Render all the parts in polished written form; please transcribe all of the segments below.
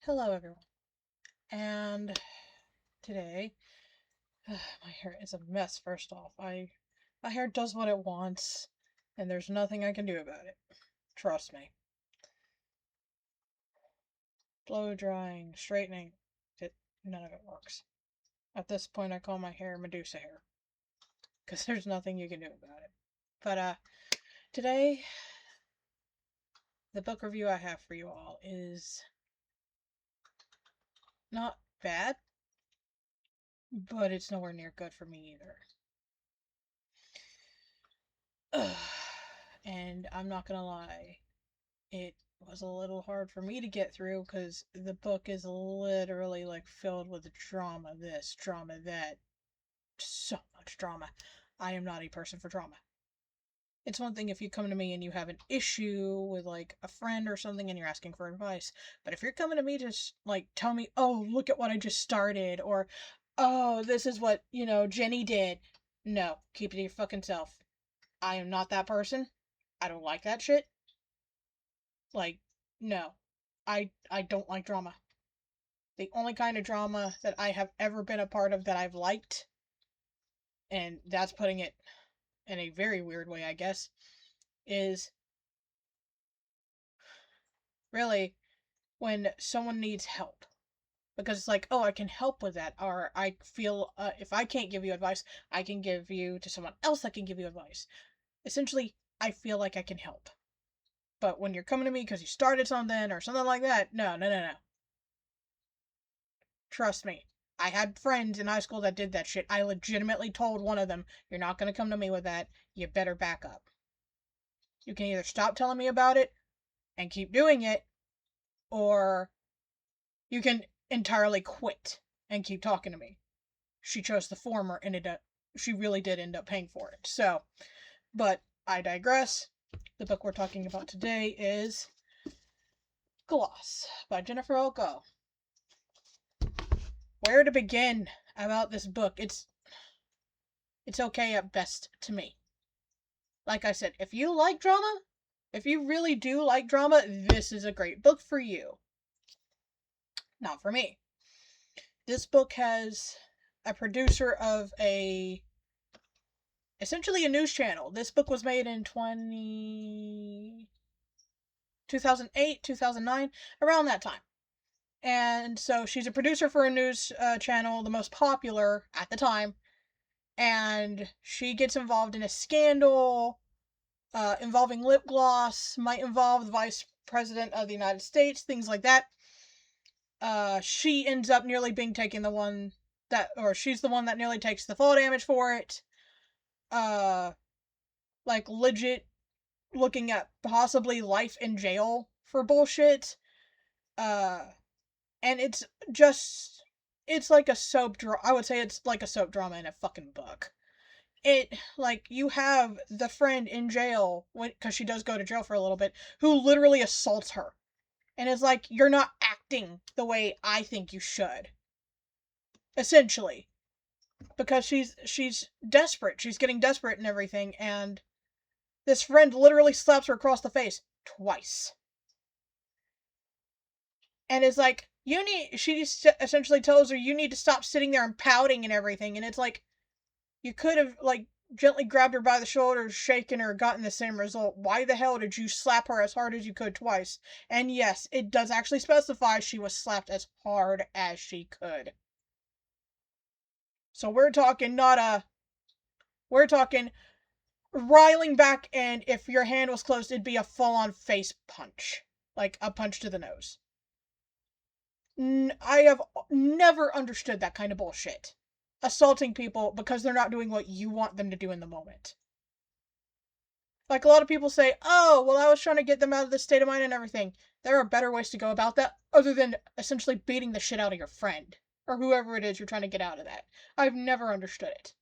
Hello, everyone. And today, my hair is a mess. First off, my hair does what it wants, and there's nothing I can do about it. Trust me. Blow drying, straightening, none of it works. At this point, I call my hair Medusa hair because there's nothing you can do about it. But today, the book review I have for you all is not bad, but it's nowhere near good for me either. Ugh. And I'm not gonna lie, it was a little hard for me to get through because the book is literally like filled with drama this, drama that. So much drama. I am not a person for drama. It's one thing if you come to me and you have an issue with like a friend or something and you're asking for advice, but if you're coming to me to like tell me, oh, look at what I just started, or oh, this is what, Jenny did. No, keep it to your fucking self. I am not that person. I don't like that shit. Like, no. I don't like drama. The only kind of drama that I have ever been a part of that I've liked, and that's putting it in a very weird way, I guess, is really when someone needs help. Because it's like, oh, I can help with that. Or I feel if I can't give you advice, I can give you to someone else that can give you advice. Essentially, I feel like I can help. But when you're coming to me because you started something or something like that, no, no, no, no. Trust me. I had friends in high school that did that shit. I legitimately told one of them, you're not going to come to me with that. You better back up. You can either stop telling me about it and keep doing it, or you can entirely quit and keep talking to me. She chose the former, and she really did end up paying for it. So, but I digress. The book we're talking about today is Gloss by Jennifer Oko. Where to begin about this book? It's okay at best to me. Like I said, if you like drama, if you really do like drama, this is a great book for you. Not for me. This book has a producer of essentially a news channel. This book was made in 2008, 2009, around that time. And so she's a producer for a news channel, the most popular at the time. And she gets involved in a scandal involving lip gloss, might involve the vice president of the United States, things like that. She ends up nearly being taken she's the one that nearly takes the fall damage for it. Like legit looking at possibly life in jail for bullshit. And it's like a soap drama. I would say it's like a soap drama in a fucking book. You have the friend in jail, because she does go to jail for a little bit, who literally assaults her. And it's like, you're not acting the way I think you should. Essentially. Because she's desperate. She's getting desperate and everything, and this friend literally slaps her across the face twice. And it's like, she essentially tells her, you need to stop sitting there and pouting and everything. And it's like, you could have, like, gently grabbed her by the shoulders, shaken her, gotten the same result. Why the hell did you slap her as hard as you could twice? And yes, it does actually specify she was slapped as hard as she could. So we're talking riling back, and if your hand was closed, it'd be a full-on face punch. Like a punch to the nose. I have never understood that kind of bullshit. Assaulting people because they're not doing what you want them to do in the moment. Like, a lot of people say, oh, well, I was trying to get them out of this state of mind and everything. There are better ways to go about that, other than essentially beating the shit out of your friend. Or whoever it is you're trying to get out of that. I've never understood it.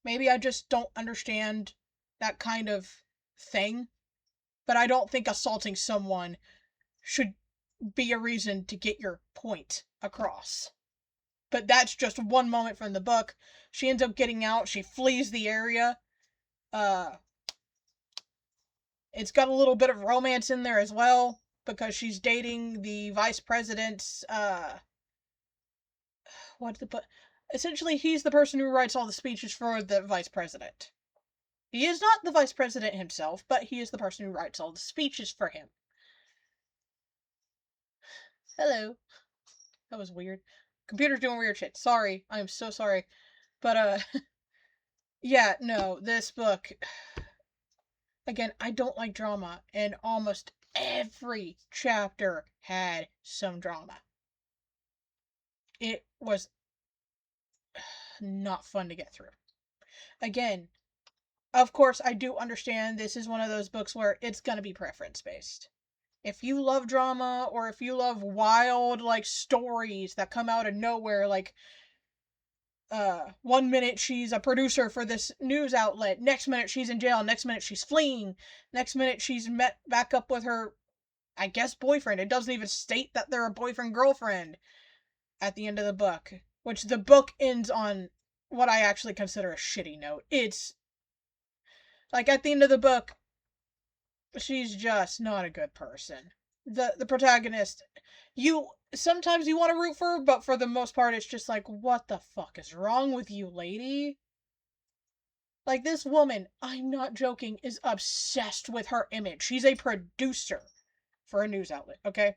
Maybe I just don't understand that kind of thing. But I don't think assaulting someone should be a reason to get your point across. But that's just one moment from the book. She ends up getting out. She flees the area. It's got a little bit of romance in there as well. because she's dating the vice president's, what the, essentially he's the person who writes all the speeches for the vice president. He is not the vice president himself, but he is the person who writes all the speeches for him. Hello. That was weird. Computer's doing weird shit. Sorry. I am so sorry. But, yeah, no, this book, again, I don't like drama, and almost every chapter had some drama. It was not fun to get through. Again, of course, I do understand this is one of those books where it's gonna be preference based. If you love drama, or if you love wild, like, stories that come out of nowhere, like, 1 minute she's a producer for this news outlet, next minute she's in jail, next minute she's fleeing, next minute she's met back up with her, I guess, boyfriend. It doesn't even state that they're a boyfriend-girlfriend at the end of the book, which the book ends on what I actually consider a shitty note. It's, like, at the end of the book, she's just not a good person. The protagonist, sometimes you want to root for her, but for the most part, it's just like, what the fuck is wrong with you, lady? Like, this woman, I'm not joking, is obsessed with her image. She's a producer for a news outlet, okay?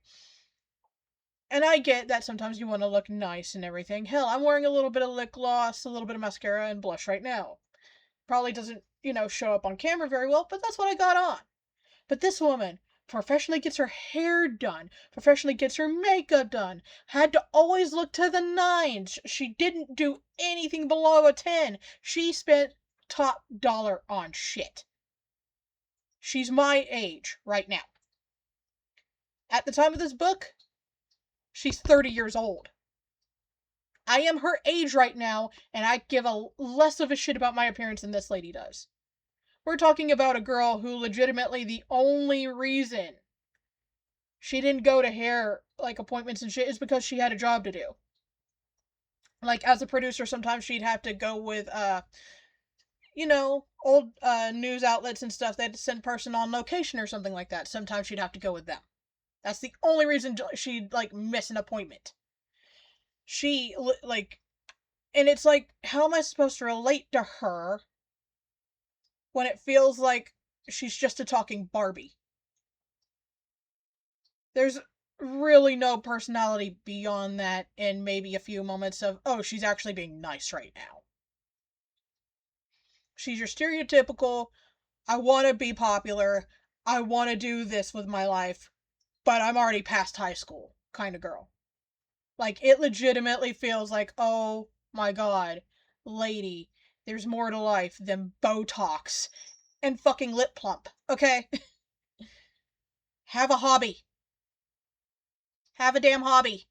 And I get that sometimes you want to look nice and everything. Hell, I'm wearing a little bit of lip gloss, a little bit of mascara, and blush right now. Probably doesn't, show up on camera very well, but that's what I got on. But this woman professionally gets her hair done, professionally gets her makeup done, had to always look to the nines. She didn't do anything below a 10. She spent top dollar on shit. She's my age right now. At the time of this book, she's 30 years old. I am her age right now, and I give a less of a shit about my appearance than this lady does. We're talking about a girl who legitimately the only reason she didn't go to hair, like, appointments and shit is because she had a job to do. Like, as a producer, sometimes she'd have to go with, old news outlets and stuff. They had to send a person on location or something like that. Sometimes she'd have to go with them. That's the only reason she'd, like, miss an appointment. She, like, and it's like, how am I supposed to relate to her when it feels like she's just a talking Barbie? There's really no personality beyond that, and maybe a few moments of, oh, she's actually being nice right now. She's your stereotypical, I want to be popular, I want to do this with my life, but I'm already past high school kind of girl. Like, it legitimately feels like, oh my god, lady, there's more to life than Botox and fucking lip plump, okay? Have a hobby. Have a damn hobby.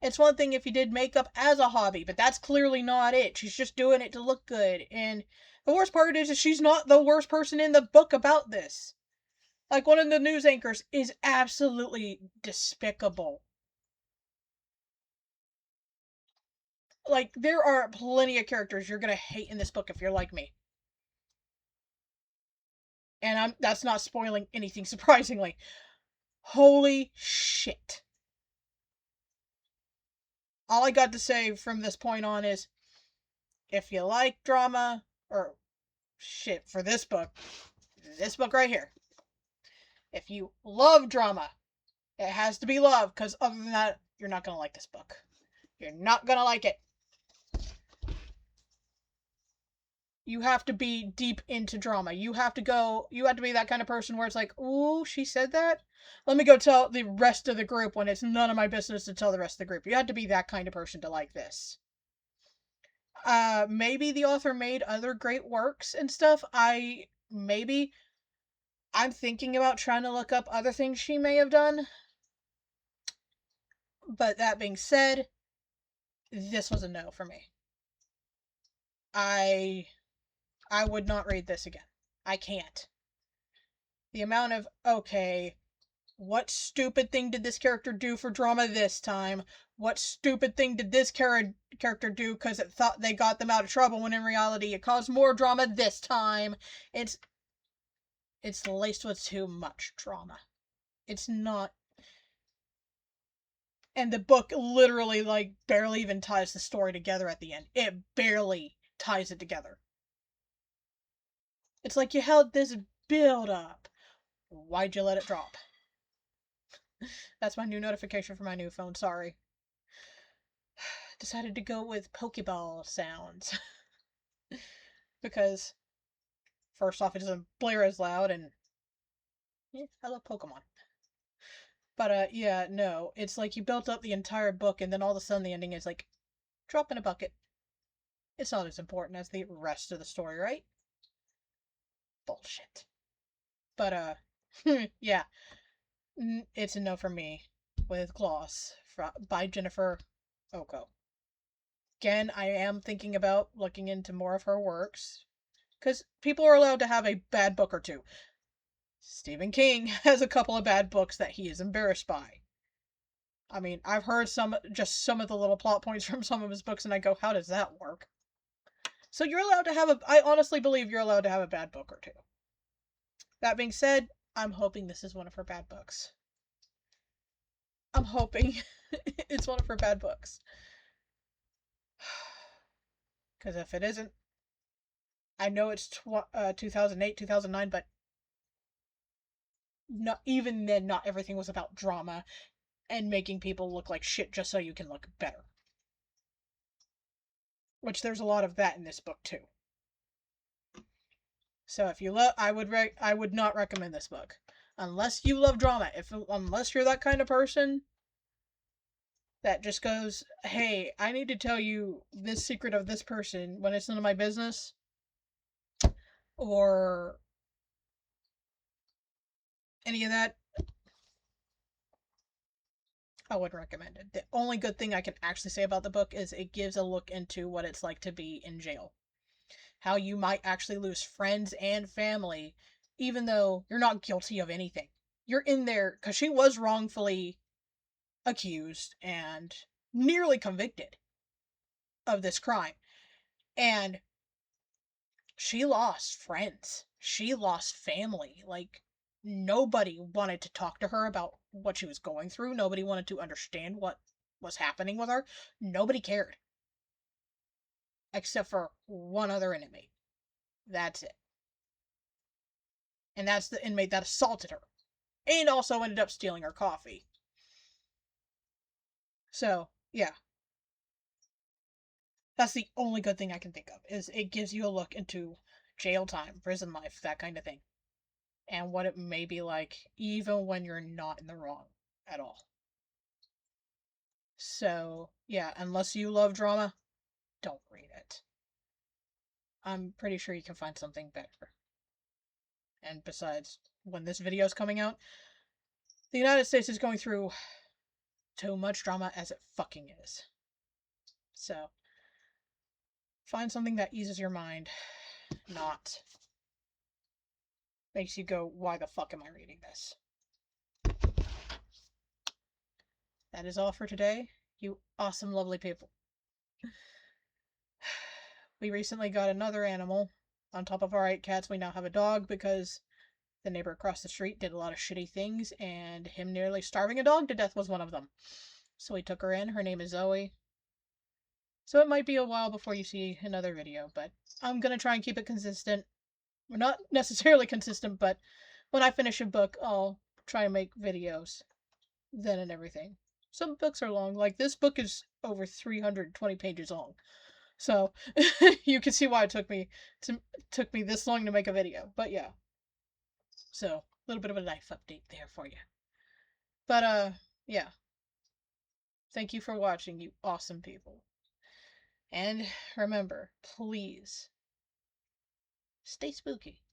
It's one thing if you did makeup as a hobby, but that's clearly not it. She's just doing it to look good. And the worst part is she's not the worst person in the book about this. Like, one of the news anchors is absolutely despicable. Like, there are plenty of characters you're gonna hate in this book if you're like me. And that's not spoiling anything, surprisingly. Holy shit. All I got to say from this point on is, if you like drama, or shit, for this book right here, if you love drama, it has to be love, because other than that, you're not gonna like this book. You're not gonna like it. You have to be deep into drama. You have to be that kind of person where it's like, ooh, she said that? Let me go tell the rest of the group when it's none of my business to tell the rest of the group. You have to be that kind of person to like this. Maybe the author made other great works and stuff. I'm thinking about trying to look up other things she may have done. But that being said, this was a no for me. I would not read this again. I can't. The amount of, okay, what stupid thing did this character do for drama this time? What stupid thing did this character do because it thought they got them out of trouble when in reality it caused more drama this time? It's laced with too much drama. It's not. And the book literally, like, barely even ties the story together at the end. It barely ties it together. It's like you held this build up. Why'd you let it drop? That's my new notification for my new phone, sorry. Decided to go with Pokeball sounds. Because, first off, it doesn't blare as loud, and I love Pokemon. But, yeah, no. It's like you built up the entire book, and then all of a sudden the ending is like, drop in a bucket. It's not as important as the rest of the story, right? Bullshit. But, yeah. It's a no for me. With Gloss by Jennifer Oko. Again, I am thinking about looking into more of her works. Because people are allowed to have a bad book or two. Stephen King has a couple of bad books that he is embarrassed by. I mean, I've heard some of the little plot points from some of his books, and I go, how does that work? So you're allowed to have I honestly believe you're allowed to have a bad book or two. That being said, I'm hoping this is one of her bad books. I'm hoping it's one of her bad books. Because if it isn't, I know it's 2008, 2009, but not even then, not everything was about drama and making people look like shit just so you can look better. Which there's a lot of that in this book too. So if you love, I would not recommend this book unless you love drama. Unless you're that kind of person that just goes, "Hey, I need to tell you this secret of this person when it's none of my business," or any of that, I wouldn't recommend it. The only good thing I can actually say about the book is it gives a look into what it's like to be in jail. How you might actually lose friends and family, even though you're not guilty of anything. You're in there because she was wrongfully accused and nearly convicted of this crime. And she lost friends. She lost family. Like, nobody wanted to talk to her about what she was going through. Nobody wanted to understand what was happening with her. Nobody cared. Except for one other inmate. That's it. And that's the inmate that assaulted her. And also ended up stealing her coffee. So, yeah. That's the only good thing I can think of, is it gives you a look into jail time, prison life, that kind of thing. And what it may be like even when you're not in the wrong at all. So, yeah, unless you love drama, don't read it. I'm pretty sure you can find something better. And besides, when this video is coming out, the United States is going through too much drama as it fucking is. So, find something that eases your mind, not makes you go, why the fuck am I reading this? That is all for today, you awesome, lovely people. We recently got another animal. On top of our 8 cats, we now have a dog because the neighbor across the street did a lot of shitty things, and him nearly starving a dog to death was one of them. So we took her in. Her name is Zoe. So it might be a while before you see another video, but I'm gonna try and keep it consistent. Well, not necessarily consistent, but when I finish a book, I'll try and make videos then and everything. Some books are long. Like, this book is over 320 pages long. So you can see why it took me this long to make a video. But yeah. So, a little bit of a life update there for you. But yeah. Thank you for watching, you awesome people. And remember, please stay spooky.